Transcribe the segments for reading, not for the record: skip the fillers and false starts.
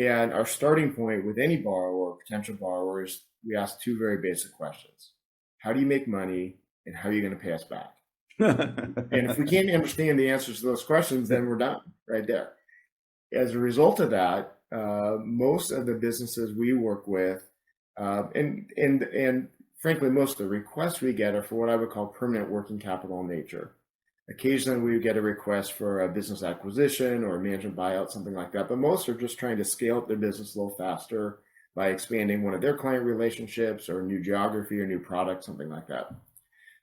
And our starting point with any borrower or potential borrower is we ask two very basic questions. How do you make money, and how are you going to pay us back? And if we can't understand the answers to those questions, then we're done right there. As a result of that, most of the businesses we work with, and frankly, most of the requests we get are for what I would call permanent working capital in nature. Occasionally, we get a request for a business acquisition or a management buyout, something like that. But most are just trying to scale up their business a little faster by expanding one of their client relationships or new geography or new product, something like that.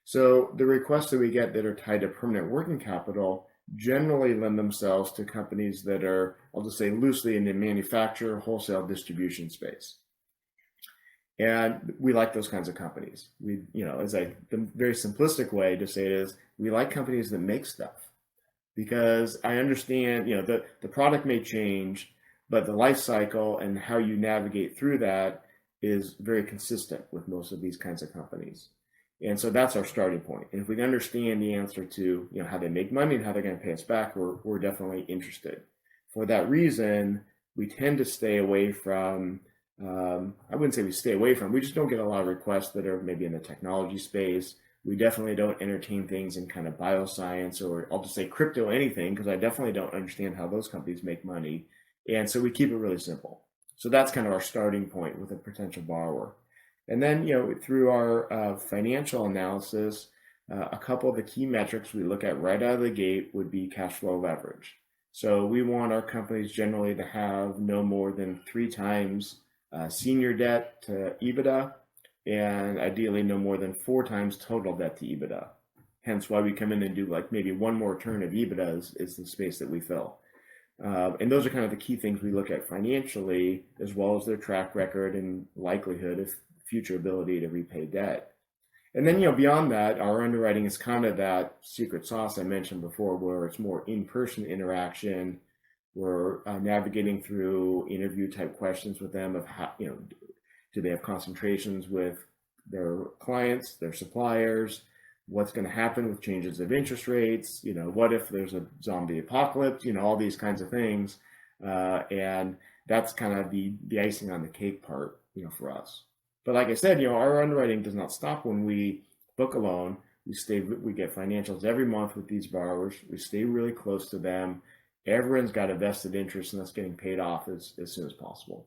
So the requests that we get that are tied to permanent working capital generally lend themselves to companies that are, I'll just say loosely, in the manufacturer, wholesale, distribution space. And we like those kinds of companies. The very simplistic way to say it is, we like companies that make stuff, because I understand, the product may change, but the life cycle and how you navigate through that is very consistent with most of these kinds of companies. And so that's our starting point. And if we can understand the answer to, how they make money and how they're going to pay us back, we're definitely interested. For that reason, we tend to stay away from, I wouldn't say we stay away from, we just don't get a lot of requests that are maybe in the technology space. We definitely don't entertain things in kind of bioscience, or I'll just say crypto anything, because I definitely don't understand how those companies make money. And so we keep it really simple. So that's kind of our starting point with a potential borrower. And then, through our financial analysis, a couple of the key metrics we look at right out of the gate would be cash flow leverage. So we want our companies generally to have no more than 3 times senior debt to EBITDA, and ideally no more than 4 times total debt to EBITDA. Hence why we come in and do like maybe one more turn of EBITDA is the space that we fill. And those are kind of the key things we look at financially, as well as their track record and likelihood of future ability to repay debt. And then, beyond that, our underwriting is kind of that secret sauce I mentioned before, where it's more in-person interaction. We're navigating through interview type questions with them of how, do they have concentrations with their clients, their suppliers? What's going to happen with changes of interest rates? What if there's a zombie apocalypse? All these kinds of things. And that's kind of the icing on the cake part, for us. But like I said, our underwriting does not stop when we book a loan. We get financials every month with these borrowers. We stay really close to them. Everyone's got a vested interest in us getting paid off as soon as possible.